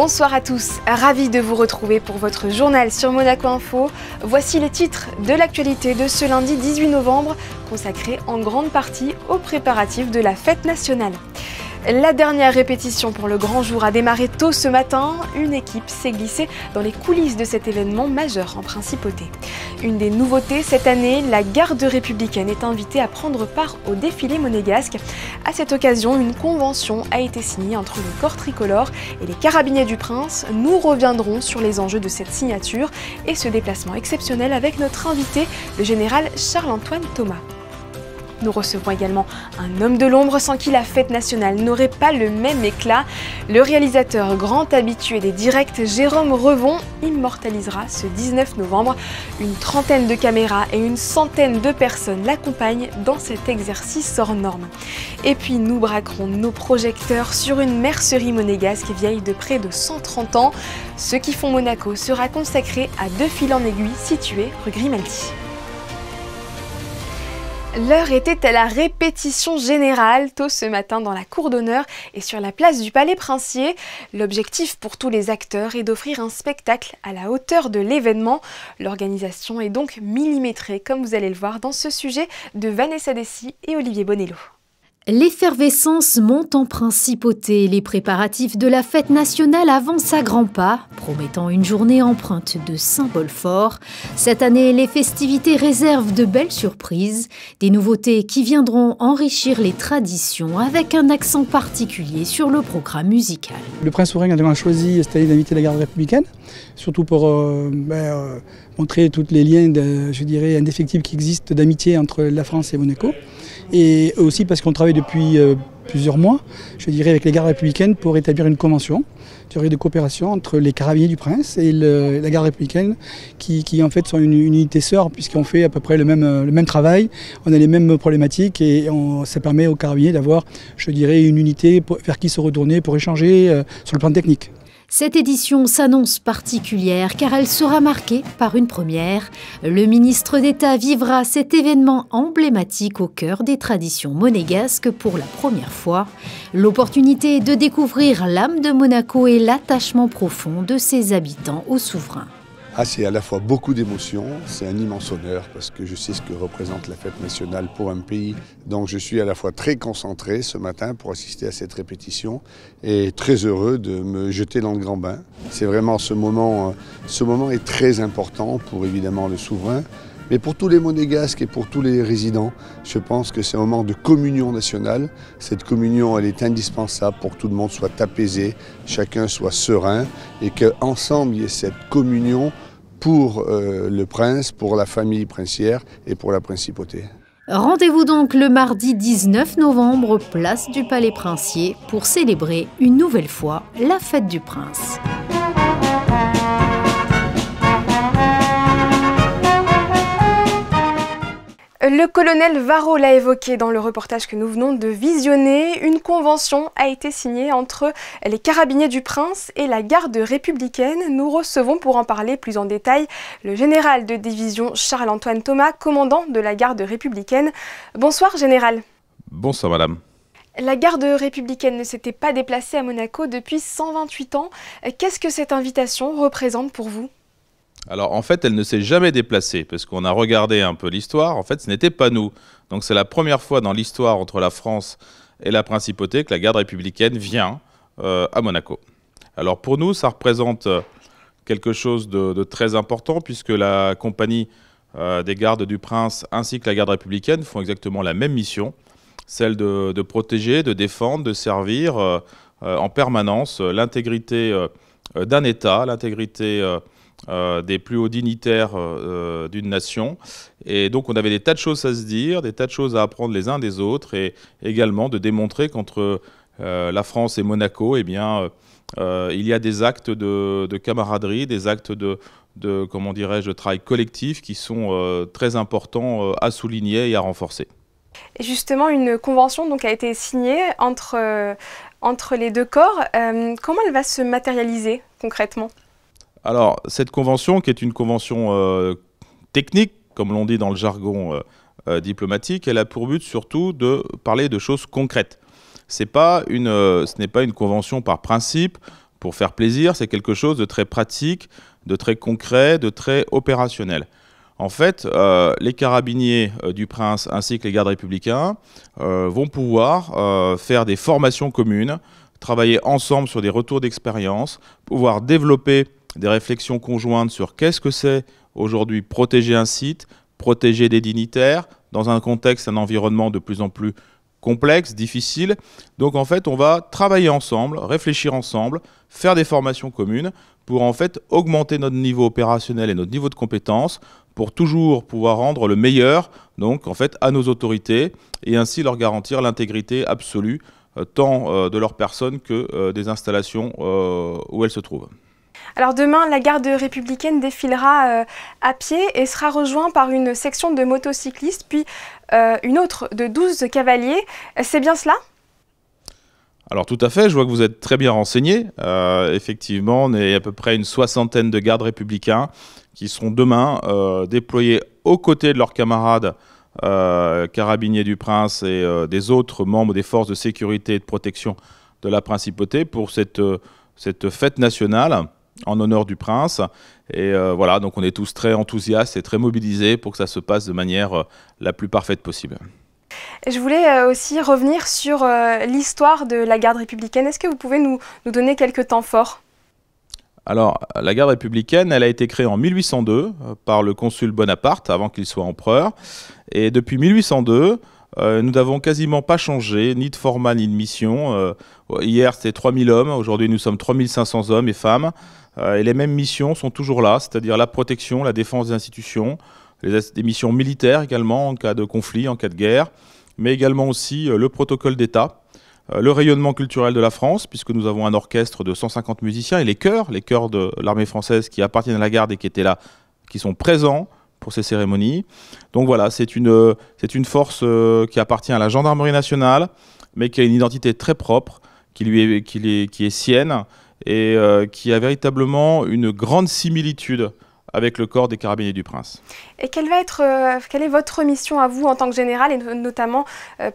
Bonsoir à tous, ravi de vous retrouver pour votre journal sur Monaco Info. Voici les titres de l'actualité de ce lundi 18 novembre, consacré en grande partie aux préparatifs de la fête nationale. La dernière répétition pour le grand jour a démarré tôt ce matin. Une équipe s'est glissée dans les coulisses de cet événement majeur en principauté. Une des nouveautés cette année, la garde républicaine est invitée à prendre part au défilé monégasque. À cette occasion, une convention a été signée entre le corps tricolore et les carabiniers du Prince. Nous reviendrons sur les enjeux de cette signature et ce déplacement exceptionnel avec notre invité, le général Charles-Antoine Thomas. Nous recevons également un homme de l'ombre sans qui la fête nationale n'aurait pas le même éclat. Le réalisateur grand habitué des directs Jérôme Revon immortalisera ce 19 novembre. Une trentaine de caméras et une centaine de personnes l'accompagnent dans cet exercice hors norme. Et puis nous braquerons nos projecteurs sur une mercerie monégasque vieille de près de 130 ans. Ceux qui font Monaco sera consacré à 2 fils en aiguille situés rue Grimaldi. L'heure était à la répétition générale, tôt ce matin dans la cour d'honneur et sur la place du Palais Princier. L'objectif pour tous les acteurs est d'offrir un spectacle à la hauteur de l'événement. L'organisation est donc millimétrée, comme vous allez le voir dans ce sujet de Vanessa Dessy et Olivier Bonello. L'effervescence monte en principauté. Les préparatifs de la fête nationale avancent à grands pas, promettant une journée empreinte de symboles forts. Cette année, les festivités réservent de belles surprises, des nouveautés qui viendront enrichir les traditions avec un accent particulier sur le programme musical. Le prince souverain a choisi cette année d'inviter la garde républicaine, surtout pour montrer tous les liens, indéfectibles qui existent d'amitié entre la France et Monaco. Et aussi parce qu'on travaille depuis plusieurs mois, avec les gardes républicaines pour établir une convention de coopération entre les carabiniers du Prince et la garde républicaine qui en fait sont une unité sœur puisqu'on fait à peu près le même travail, on a les mêmes problématiques et ça permet aux carabiniers d'avoir, une unité vers qui se retourner pour échanger sur le plan technique. Cette édition s'annonce particulière car elle sera marquée par une première. Le ministre d'État vivra cet événement emblématique au cœur des traditions monégasques pour la première fois. L'opportunité de découvrir l'âme de Monaco et l'attachement profond de ses habitants au souverain. C'est à la fois beaucoup d'émotions, c'est un immense honneur parce que je sais ce que représente la fête nationale pour un pays. Donc je suis à la fois très concentré ce matin pour assister à cette répétition et très heureux de me jeter dans le grand bain. C'est vraiment ce moment est très important pour évidemment le souverain, mais pour tous les monégasques et pour tous les résidents, je pense que c'est un moment de communion nationale. Cette communion, elle est indispensable pour que tout le monde soit apaisé, chacun soit serein et qu'ensemble il y ait cette communion pour le prince, pour la famille princière et pour la principauté. Rendez-vous donc le mardi 19 novembre, place du Palais Princier, pour célébrer une nouvelle fois la fête du prince. Le colonel Varro l'a évoqué dans le reportage que nous venons de visionner. Une convention a été signée entre les carabiniers du Prince et la garde républicaine. Nous recevons pour en parler plus en détail le général de division Charles-Antoine Thomas, commandant de la garde républicaine. Bonsoir général. Bonsoir madame. La garde républicaine ne s'était pas déplacée à Monaco depuis 128 ans. Qu'est-ce que cette invitation représente pour vous ? Alors en fait, elle ne s'est jamais déplacée, parce qu'on a regardé un peu l'histoire. En fait, ce n'était pas nous. Donc c'est la première fois dans l'histoire entre la France et la principauté que la garde républicaine vient à Monaco. Alors pour nous, ça représente quelque chose de très important, puisque la compagnie des gardes du Prince ainsi que la garde républicaine font exactement la même mission, celle de protéger, de défendre, de servir en permanence l'intégrité d'un État, l'intégrité des plus hauts dignitaires d'une nation. Et donc on avait des tas de choses à se dire, des tas de choses à apprendre les uns des autres et également de démontrer qu'entre la France et Monaco, il y a des actes de camaraderie, des actes de travail collectif qui sont très importants à souligner et à renforcer. Et justement, une convention donc, a été signée entre les deux corps. Comment elle va se matérialiser concrètement ? Alors, cette convention, qui est une convention technique, comme l'on dit dans le jargon diplomatique, elle a pour but surtout de parler de choses concrètes. Ce n'est pas une convention par principe pour faire plaisir, c'est quelque chose de très pratique, de très concret, de très opérationnel. En fait, les carabiniers du Prince ainsi que les gardes républicains vont pouvoir faire des formations communes, travailler ensemble sur des retours d'expérience, pouvoir développer des réflexions conjointes sur qu'est-ce que c'est aujourd'hui protéger un site, protéger des dignitaires, dans un contexte, un environnement de plus en plus complexe, difficile. Donc en fait, on va travailler ensemble, réfléchir ensemble, faire des formations communes pour en fait augmenter notre niveau opérationnel et notre niveau de compétence pour toujours pouvoir rendre le meilleur donc en fait à nos autorités et ainsi leur garantir l'intégrité absolue tant de leur personne que des installations où elles se trouvent. Alors demain, la garde républicaine défilera à pied et sera rejointe par une section de motocyclistes, puis une autre de 12 cavaliers. C'est bien cela ? Alors tout à fait, je vois que vous êtes très bien renseigné. Effectivement, on est à peu près une soixantaine de gardes républicains qui seront demain déployés aux côtés de leurs camarades carabiniers du Prince et des autres membres des forces de sécurité et de protection de la Principauté pour cette fête nationale en honneur du Prince. Et voilà, donc on est tous très enthousiastes et très mobilisés pour que ça se passe de manière la plus parfaite possible. Je voulais aussi revenir sur l'histoire de la garde républicaine. Est-ce que vous pouvez nous donner quelques temps forts ? Alors, la garde républicaine, elle a été créée en 1802 par le consul Bonaparte, avant qu'il soit empereur. Et depuis 1802, nous n'avons quasiment pas changé, ni de format, ni de mission. Hier, c'était 3000 hommes. Aujourd'hui, nous sommes 3500 hommes et femmes. Et les mêmes missions sont toujours là, c'est-à-dire la protection, la défense des institutions, des missions militaires également en cas de conflit, en cas de guerre, mais également aussi le protocole d'État, le rayonnement culturel de la France, puisque nous avons un orchestre de 150 musiciens, et les chœurs de l'armée française qui appartiennent à la garde et qui étaient là, qui sont présents pour ces cérémonies. Donc voilà, c'est une force qui appartient à la gendarmerie nationale, mais qui a une identité très propre, qui est sienne, et qui a véritablement une grande similitude avec le corps des carabiniers du Prince. Et quelle est votre mission à vous en tant que général, et notamment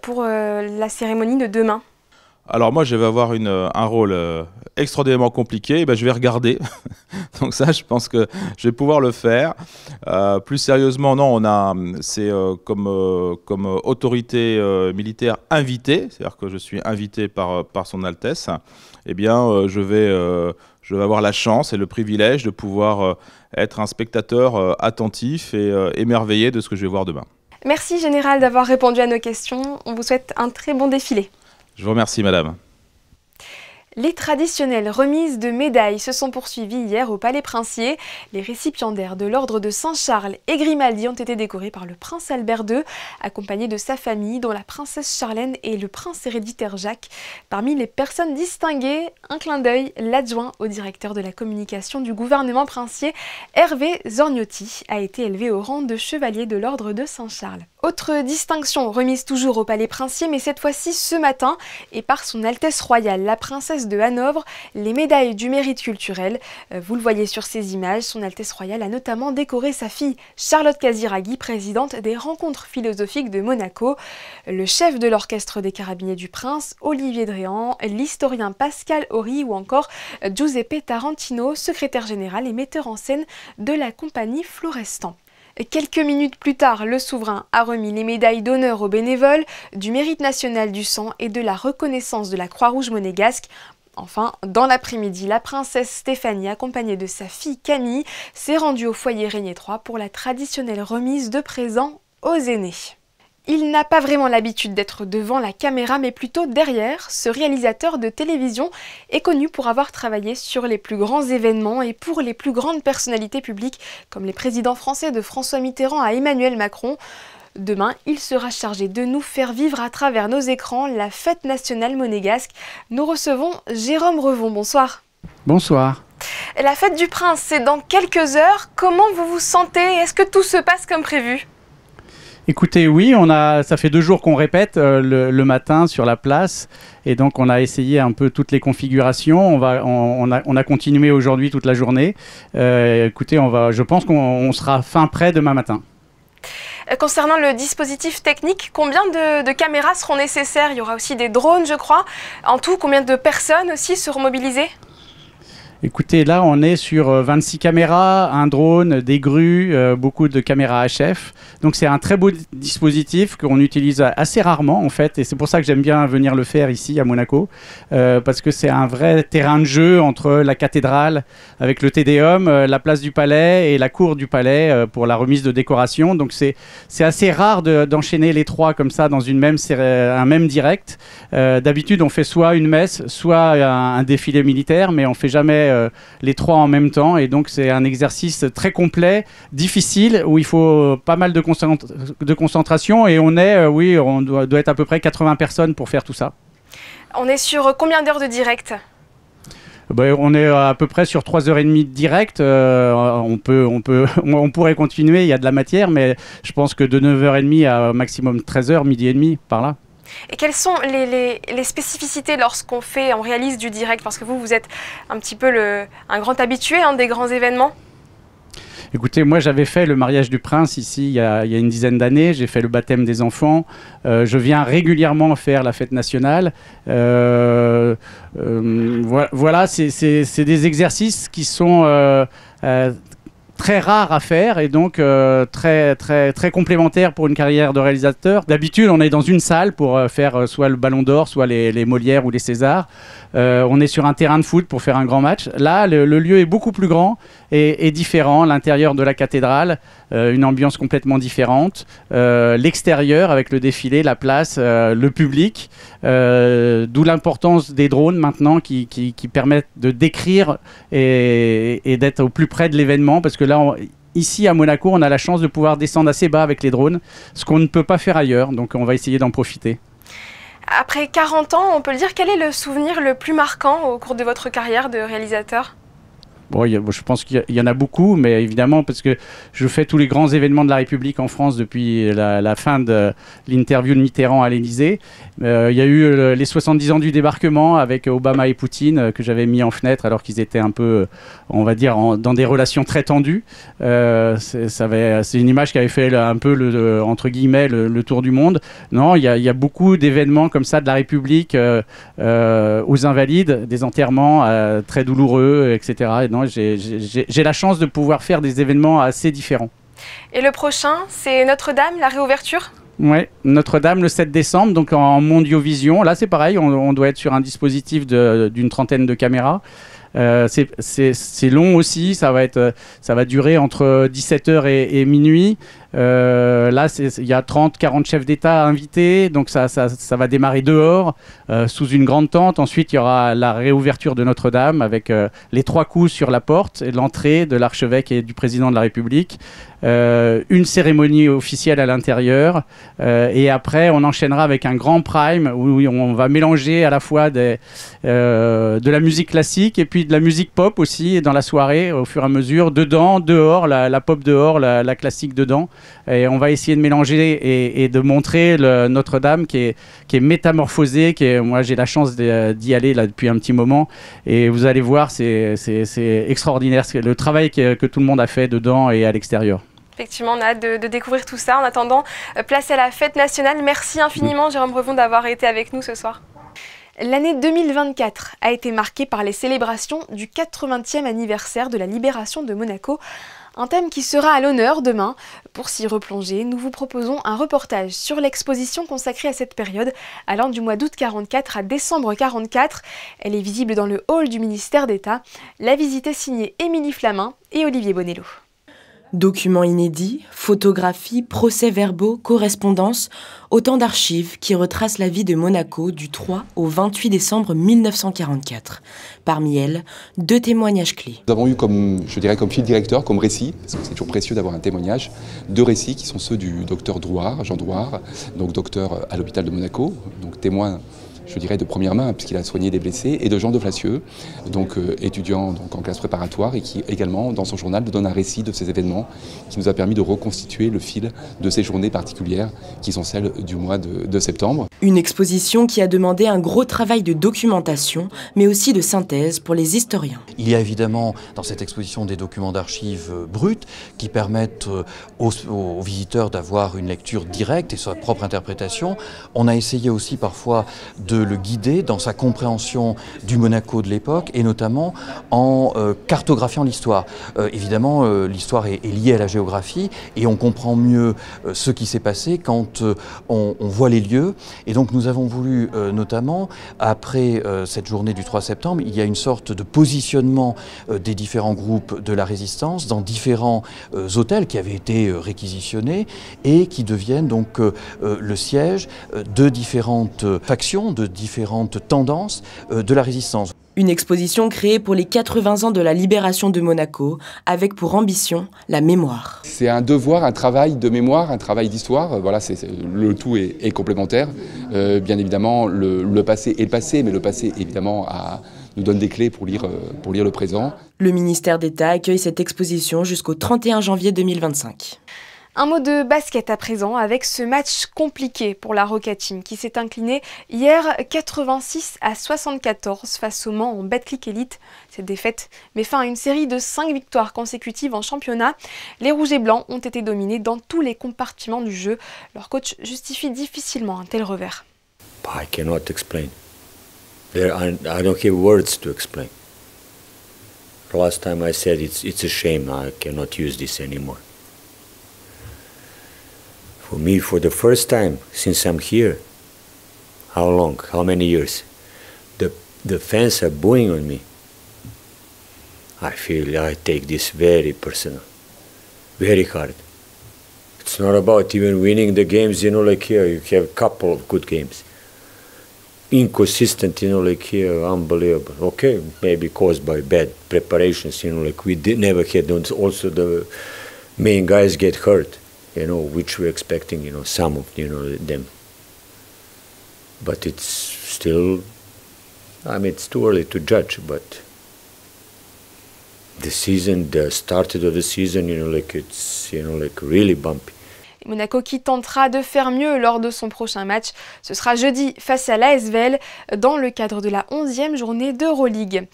pour la cérémonie de demain ? Alors moi, je vais avoir un rôle extraordinairement compliqué. Et ben, je vais regarder. Donc ça, je pense que je vais pouvoir le faire. Plus sérieusement, non, c'est comme autorité militaire invitée, c'est-à-dire que je suis invité par son Altesse. Eh bien, je vais avoir la chance et le privilège de pouvoir être un spectateur attentif et émerveillé de ce que je vais voir demain. Merci Général d'avoir répondu à nos questions. On vous souhaite un très bon défilé. Je vous remercie, madame. Les traditionnelles remises de médailles se sont poursuivies hier au Palais Princier. Les récipiendaires de l'ordre de Saint-Charles et Grimaldi ont été décorés par le prince Albert II, accompagné de sa famille, dont la princesse Charlène et le prince héréditaire Jacques. Parmi les personnes distinguées, un clin d'œil, l'adjoint au directeur de la communication du gouvernement princier, Hervé Zorgnotti, a été élevé au rang de chevalier de l'ordre de Saint-Charles. Autre distinction remise toujours au Palais Princier, mais cette fois-ci ce matin, et par son Altesse royale, la princesse de Hanovre, les médailles du mérite culturel. Vous le voyez sur ces images, son Altesse royale a notamment décoré sa fille Charlotte Casiraghi, présidente des rencontres philosophiques de Monaco, le chef de l'orchestre des carabiniers du Prince, Olivier Dréan, l'historien Pascal Horry ou encore Giuseppe Tarantino, secrétaire général et metteur en scène de la compagnie Florestan. Quelques minutes plus tard, le souverain a remis les médailles d'honneur aux bénévoles, du mérite national du sang et de la reconnaissance de la Croix-Rouge monégasque. Enfin, dans l'après-midi, la princesse Stéphanie, accompagnée de sa fille Camille, s'est rendue au foyer Régnier III pour la traditionnelle remise de présents aux aînés. Il n'a pas vraiment l'habitude d'être devant la caméra, mais plutôt derrière. Ce réalisateur de télévision est connu pour avoir travaillé sur les plus grands événements et pour les plus grandes personnalités publiques, comme les présidents français de François Mitterrand à Emmanuel Macron. Demain, il sera chargé de nous faire vivre à travers nos écrans la fête nationale monégasque. Nous recevons Jérôme Revon. Bonsoir. Bonsoir. La fête du Prince, c'est dans quelques heures. Comment vous vous sentez? Est-ce que tout se passe comme prévu? Écoutez, oui, ça fait 2 jours qu'on répète le matin sur la place, et donc on a essayé un peu toutes les configurations. On a continué aujourd'hui toute la journée. Écoutez, je pense qu'on sera fin prêt demain matin. Concernant le dispositif technique, combien de caméras seront nécessaires? Il y aura aussi des drones, je crois. En tout, combien de personnes aussi seront mobilisées? Écoutez, là, on est sur 26 caméras, un drone, des grues, beaucoup de caméras HF. Donc, c'est un très beau dispositif qu'on utilise assez rarement, en fait. Et c'est pour ça que j'aime bien venir le faire ici, à Monaco. Parce que c'est un vrai terrain de jeu entre la cathédrale, avec le Tédéum, la place du Palais et la cour du Palais pour la remise de décoration. Donc, c'est assez rare d'enchaîner les trois comme ça dans un même direct. D'habitude, on fait soit une messe, soit un défilé militaire, mais on ne fait jamais les trois en même temps, et donc c'est un exercice très complet, difficile, où il faut pas mal de concentration, et on doit être à peu près 80 personnes pour faire tout ça. On est sur combien d'heures de direct ? On est à peu près sur 3h30 de direct. On pourrait continuer, il y a de la matière, mais je pense que de 9h30 à maximum 13h, midi et demi, par là. Et quelles sont les spécificités lorsqu'on réalise du direct? Parce que vous êtes un petit peu un grand habitué des grands événements. Écoutez, moi j'avais fait le mariage du prince ici il y a une dizaine d'années, j'ai fait le baptême des enfants, je viens régulièrement faire la fête nationale. Voilà, c'est des exercices qui sont très rare à faire, et donc très complémentaire pour une carrière de réalisateur. D'habitude, on est dans une salle pour faire soit le Ballon d'Or, soit les Molières ou les Césars. On est sur un terrain de foot pour faire un grand match. Là, le lieu est beaucoup plus grand et différent. L'intérieur de la cathédrale, une ambiance complètement différente. L'extérieur avec le défilé, la place, le public. D'où l'importance des drones maintenant qui permettent de décrire et d'être au plus près de l'événement, parce que là, ici à Monaco, on a la chance de pouvoir descendre assez bas avec les drones, ce qu'on ne peut pas faire ailleurs, donc on va essayer d'en profiter. Après 40 ans, on peut le dire, quel est le souvenir le plus marquant au cours de votre carrière de réalisateur ? Bon, je pense qu'il y en a beaucoup, mais évidemment, parce que je fais tous les grands événements de la République en France depuis la fin de l'interview de Mitterrand à l'Élysée. Il y a eu les 70 ans du débarquement avec Obama et Poutine, que j'avais mis en fenêtre alors qu'ils étaient un peu, on va dire, dans des relations très tendues. C'est une image qui avait fait un peu, entre guillemets, le tour du monde. Non, il y a beaucoup d'événements comme ça de la République aux Invalides, des enterrements très douloureux, etc. Et non, j'ai la chance de pouvoir faire des événements assez différents. Et le prochain, c'est Notre-Dame, la réouverture ? Oui, Notre-Dame le 7 décembre, donc en Mondiovision. Là, c'est pareil, on doit être sur un dispositif d'une trentaine de caméras. C'est long aussi, ça va durer entre 17h et minuit. Là, il y a 30-40 chefs d'État invités, donc ça va démarrer dehors, sous une grande tente. Ensuite, il y aura la réouverture de Notre-Dame avec les 3 coups sur la porte et l'entrée de l'archevêque et du président de la République. Une cérémonie officielle à l'intérieur, et après on enchaînera avec un grand prime où on va mélanger à la fois de la musique classique et puis de la musique pop aussi dans la soirée au fur et à mesure, dedans, dehors, la pop dehors, la classique dedans, et on va essayer de mélanger et de montrer Notre-Dame qui est métamorphosée, moi j'ai la chance d'y aller là depuis un petit moment, et vous allez voir, c'est extraordinaire le travail que tout le monde a fait dedans et à l'extérieur. Effectivement, on a hâte de découvrir tout ça. En attendant, place à la fête nationale. Merci infiniment, Jérôme Revon, d'avoir été avec nous ce soir. L'année 2024 a été marquée par les célébrations du 80e anniversaire de la libération de Monaco. Un thème qui sera à l'honneur demain. Pour s'y replonger, nous vous proposons un reportage sur l'exposition consacrée à cette période, allant du mois d'août 44 à décembre 44. Elle est visible dans le hall du ministère d'État. La visite est signée Émilie Flamin et Olivier Bonello. Documents inédits, photographies, procès-verbaux, correspondances, autant d'archives qui retracent la vie de Monaco du 3 au 28 décembre 1944. Parmi elles, 2 témoignages clés. Nous avons eu comme fil directeur, comme récit, parce que c'est toujours précieux d'avoir un témoignage, 2 récits qui sont ceux du docteur Drouard, Jean Drouard, donc docteur à l'hôpital de Monaco, donc témoin, je dirais, de première main, puisqu'il a soigné des blessés, et de Jean de Flacieux, donc étudiant en classe préparatoire, et qui également, dans son journal, nous donne un récit de ces événements qui nous a permis de reconstituer le fil de ces journées particulières, qui sont celles du mois de septembre. Une exposition qui a demandé un gros travail de documentation, mais aussi de synthèse pour les historiens. Il y a évidemment dans cette exposition des documents d'archives bruts qui permettent aux visiteurs d'avoir une lecture directe et sa propre interprétation. On a essayé aussi parfois de de le guider dans sa compréhension du Monaco de l'époque et notamment en cartographiant l'histoire. Évidemment, l'histoire est liée à la géographie et on comprend mieux ce qui s'est passé quand on voit les lieux. Et donc nous avons voulu notamment, après cette journée du 3 septembre, il y a une sorte de positionnement des différents groupes de la résistance dans différents hôtels qui avaient été réquisitionnés et qui deviennent donc le siège de différentes factions, de différentes tendances de la résistance. Une exposition créée pour les 80 ans de la libération de Monaco, avec pour ambition la mémoire. C'est un devoir, un travail de mémoire, un travail d'histoire. Voilà, le tout est complémentaire. Bien évidemment, le passé est le passé, mais le passé, évidemment, nous donne des clés pour lire le présent. Le ministère d'État accueille cette exposition jusqu'au 31 janvier 2025. Un mot de basket à présent avec ce match compliqué pour la Roca Team qui s'est incliné hier 86-74 face au Mans en Betclic Elite. Cette défaite met fin à une série de 5 victoires consécutives en championnat. Les Rouges et Blancs ont été dominés dans tous les compartiments du jeu. Leur coach justifie difficilement un tel revers. I cannot explain. I don't have words to explain. The last time I said it's a shame. I cannot use this anymore. For me, for the first time since I'm here, how long, how many years, the fans are booing on me. I feel I take this very personal, very hard. It's not about even winning the games, like here, you have a couple of good games. Inconsistent, like here, unbelievable. Okay, maybe caused by bad preparations, like we never had, also the main guys get hurt. Which we're expecting, some of, them. But it's still, it's too early to judge, but the started of the season, it's, really bumpy. Monaco qui tentera de faire mieux lors de son prochain match. Ce sera jeudi face à l'ASVEL dans le cadre de la 11e journée d'Euroleague.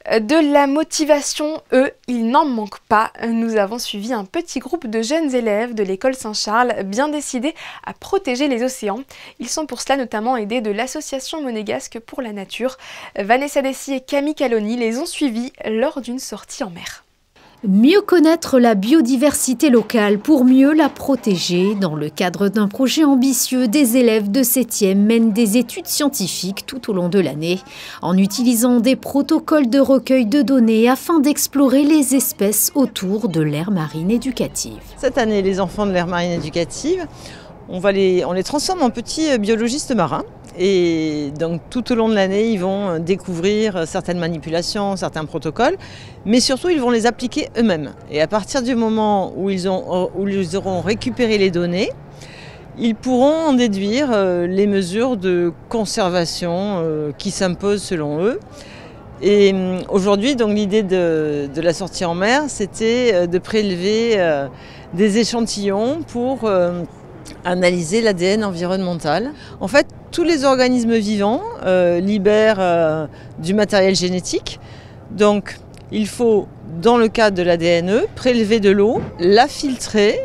De la motivation, il n'en manque pas. Nous avons suivi un petit groupe de jeunes élèves de l'école Saint-Charles bien décidés à protéger les océans. Ils sont pour cela notamment aidés de l'association monégasque pour la nature. Vanessa Dessy et Camille Caloni les ont suivis lors d'une sortie en mer. Mieux connaître la biodiversité locale pour mieux la protéger. Dans le cadre d'un projet ambitieux, des élèves de 7e mènent des études scientifiques tout au long de l'année, en utilisant des protocoles de recueil de données afin d'explorer les espèces autour de l'aire marine éducative. Cette année, les enfants de l'aire marine éducative, on les transforme en petits biologistes marins. Et donc tout au long de l'année, ils vont découvrir certaines manipulations, certains protocoles, mais surtout ils vont les appliquer eux-mêmes. Et à partir du moment où ils auront récupéré les données, ils pourront en déduire les mesures de conservation qui s'imposent selon eux. Et aujourd'hui, donc l'idée de la sortie en mer, c'était de prélever des échantillons pour analyser l'ADN environnemental. En fait, tous les organismes vivants libèrent du matériel génétique. Donc, il faut, dans le cadre de l'ADNE, prélever de l'eau, la filtrer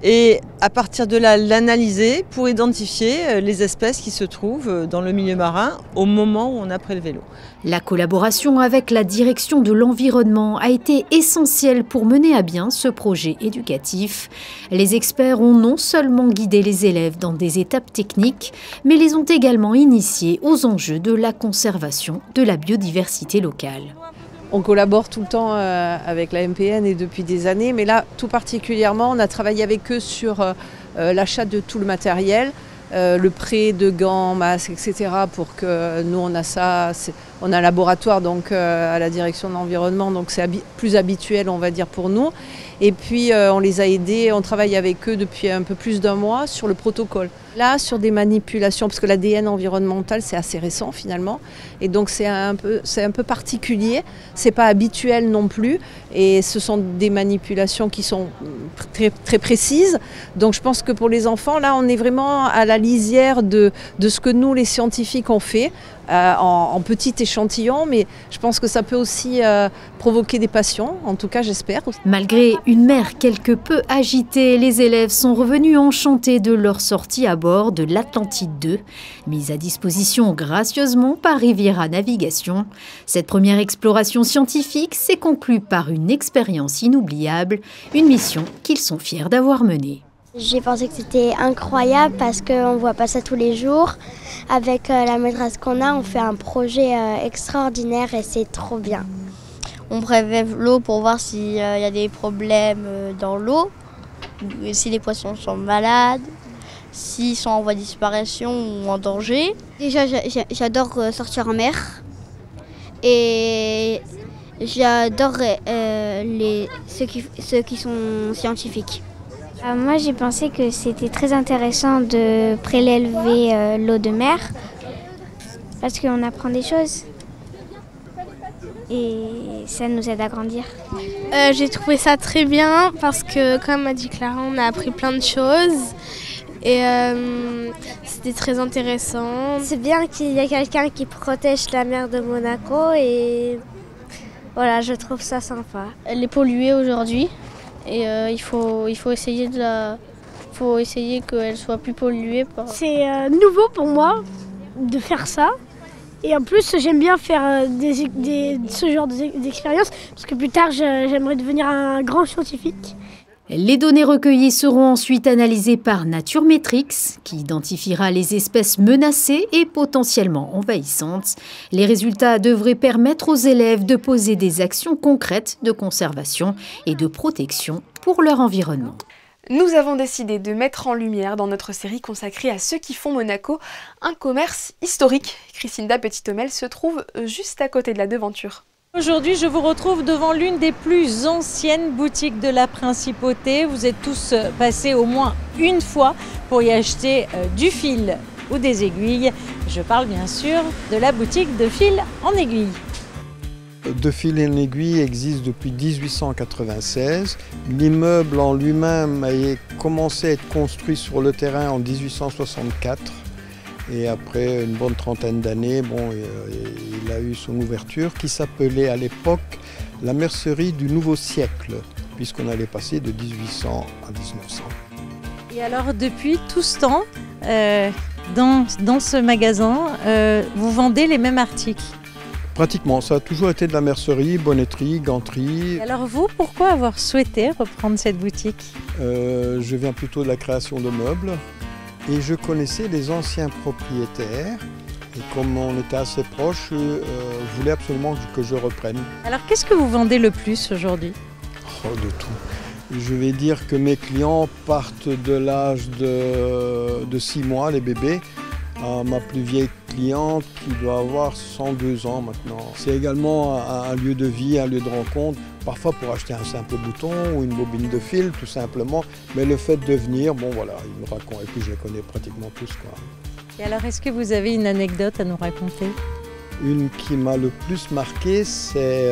et à partir de là, l'analyser pour identifier les espèces qui se trouvent dans le milieu marin au moment où on a prélevé l'eau. La collaboration avec la direction de l'environnement a été essentielle pour mener à bien ce projet éducatif. Les experts ont non seulement guidé les élèves dans des étapes techniques, mais les ont également initiés aux enjeux de la conservation de la biodiversité locale. On collabore tout le temps avec la MPN et depuis des années, mais là, tout particulièrement, on a travaillé avec eux sur l'achat de tout le matériel, le prêt de gants, masques, etc. pour que nous, on a ça, on a un laboratoire donc, à la direction de l'environnement, donc c'est plus habituel, on va dire, pour nous. Et puis, on les a aidés, on travaille avec eux depuis un peu plus d'1 mois sur le protocole. Là, sur des manipulations, parce que l'ADN environnemental, c'est assez récent finalement, et donc c'est un peu particulier, c'est pas habituel non plus, et ce sont des manipulations qui sont très, très précises. Donc je pense que pour les enfants, là, on est vraiment à la lisière de ce que nous, les scientifiques, on fait en petite échelle. échantillon, mais je pense que ça peut aussi provoquer des passions, en tout cas j'espère. Malgré une mer quelque peu agitée, les élèves sont revenus enchantés de leur sortie à bord de l'Atlantide 2, mise à disposition gracieusement par Riviera Navigation. Cette première exploration scientifique s'est conclue par une expérience inoubliable, une mission qu'ils sont fiers d'avoir menée. J'ai pensé que c'était incroyable parce qu'on ne voit pas ça tous les jours. Avec la maîtresse qu'on a, on fait un projet extraordinaire et c'est trop bien. On prélève l'eau pour voir s'il y a des problèmes dans l'eau, si les poissons sont malades, s'ils sont en voie de disparition ou en danger. Déjà, j'adore sortir en mer et j'adore ceux qui sont scientifiques. Moi, j'ai pensé que c'était très intéressant de prélever l'eau de mer parce qu'on apprend des choses et ça nous aide à grandir. J'ai trouvé ça très bien parce que, comme a dit Clara, on a appris plein de choses et c'était très intéressant. C'est bien qu'il y ait quelqu'un qui protège la mer de Monaco et voilà, je trouve ça sympa. Elle est polluée aujourd'hui. Et il faut essayer qu'elle soit plus polluée. C'est nouveau pour moi de faire ça. Et en plus, j'aime bien faire ce genre d'expérience parce que plus tard, j'aimerais devenir un grand scientifique. Les données recueillies seront ensuite analysées par Naturmetrics, qui identifiera les espèces menacées et potentiellement envahissantes. Les résultats devraient permettre aux élèves de poser des actions concrètes de conservation et de protection pour leur environnement. Nous avons décidé de mettre en lumière dans notre série consacrée à ceux qui font Monaco un commerce historique. Christinda Petit-Homel se trouve juste à côté de la devanture. Aujourd'hui, je vous retrouve devant l'une des plus anciennes boutiques de la Principauté. Vous êtes tous passés au moins une fois pour y acheter du fil ou des aiguilles. Je parle bien sûr de la boutique de fil en aiguille. De fil en aiguille existe depuis 1896. L'immeuble en lui-même a commencé à être construit sur le terrain en 1864. Et après une bonne trentaine d'années, il a eu son ouverture qui s'appelait à l'époque la mercerie du nouveau siècle, puisqu'on allait passer de 1800 à 1900. Et alors depuis tout ce temps, dans ce magasin, vous vendez les mêmes articles? Pratiquement, ça a toujours été de la mercerie, bonnetterie, ganterie. Et alors vous, pourquoi avoir souhaité reprendre cette boutique? Je viens plutôt de la création de meubles. Et je connaissais les anciens propriétaires et comme on était assez proches, je voulais absolument que je reprenne. Alors qu'est-ce que vous vendez le plus aujourd'hui? Oh, de tout. Je vais dire que mes clients partent de l'âge de 6 mois, les bébés, à ma plus vieille cliente qui doit avoir 102 ans maintenant. C'est également un lieu de vie, un lieu de rencontre, parfois pour acheter un simple bouton ou une bobine de fil tout simplement, mais le fait de venir, bon voilà, ils me racontent, et puis je les connais pratiquement tous, quoi. Et alors est-ce que vous avez une anecdote à nous raconter? Une qui m'a le plus marqué, c'est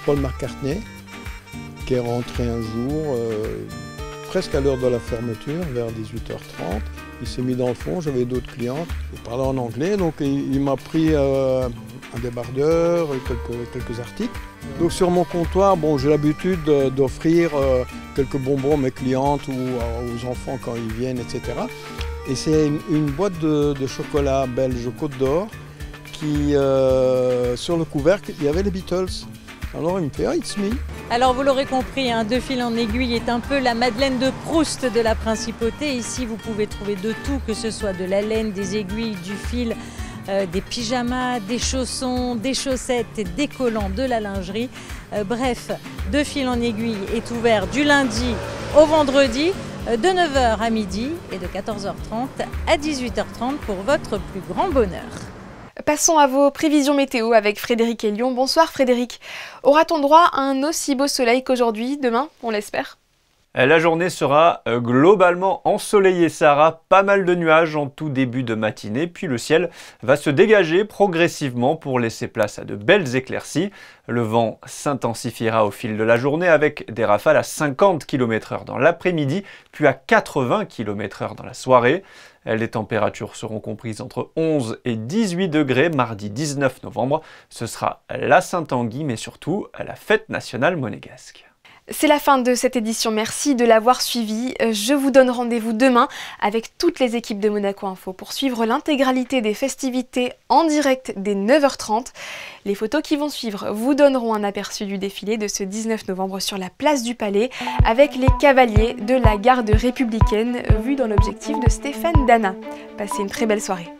Paul McCartney, qui est rentré un jour, presque à l'heure de la fermeture, vers 18h30. Il s'est mis dans le fond, j'avais d'autres clients, il parlait en anglais, donc il m'a pris un débardeur et quelques articles. Donc sur mon comptoir, j'ai l'habitude d'offrir quelques bonbons à mes clientes ou aux enfants quand ils viennent, etc. Et c'est une boîte de chocolat belge Côte d'Or qui, sur le couvercle, il y avait les Beatles. Alors il me fait « Ah, it's me ». Alors vous l'aurez compris, De fil en aiguille est un peu la Madeleine de Proust de la Principauté. Ici vous pouvez trouver de tout, que ce soit de la laine, des aiguilles, du fil, des pyjamas, des chaussons, des chaussettes, des collants, de la lingerie. Bref, De fil en aiguille est ouvert du lundi au vendredi de 9h à midi et de 14h30 à 18h30 pour votre plus grand bonheur. Passons à vos prévisions météo avec Frédéric et Lyon. Bonsoir Frédéric. Aura-t-on droit à un aussi beau soleil qu'aujourd'hui, demain, on l'espère? La journée sera globalement ensoleillée, Sarah, pas mal de nuages en tout début de matinée, puis le ciel va se dégager progressivement pour laisser place à de belles éclaircies. Le vent s'intensifiera au fil de la journée avec des rafales à 50 km/h dans l'après-midi, puis à 80 km/h dans la soirée. Les températures seront comprises entre 11 et 18 degrés mardi 19 novembre. Ce sera la Saint-Tanguy, mais surtout la fête nationale monégasque. C'est la fin de cette édition, merci de l'avoir suivi. Je vous donne rendez-vous demain avec toutes les équipes de Monaco Info pour suivre l'intégralité des festivités en direct dès 9h30. Les photos qui vont suivre vous donneront un aperçu du défilé de ce 19 novembre sur la place du Palais avec les cavaliers de la garde républicaine vus dans l'objectif de Stéphane Dana. Passez une très belle soirée.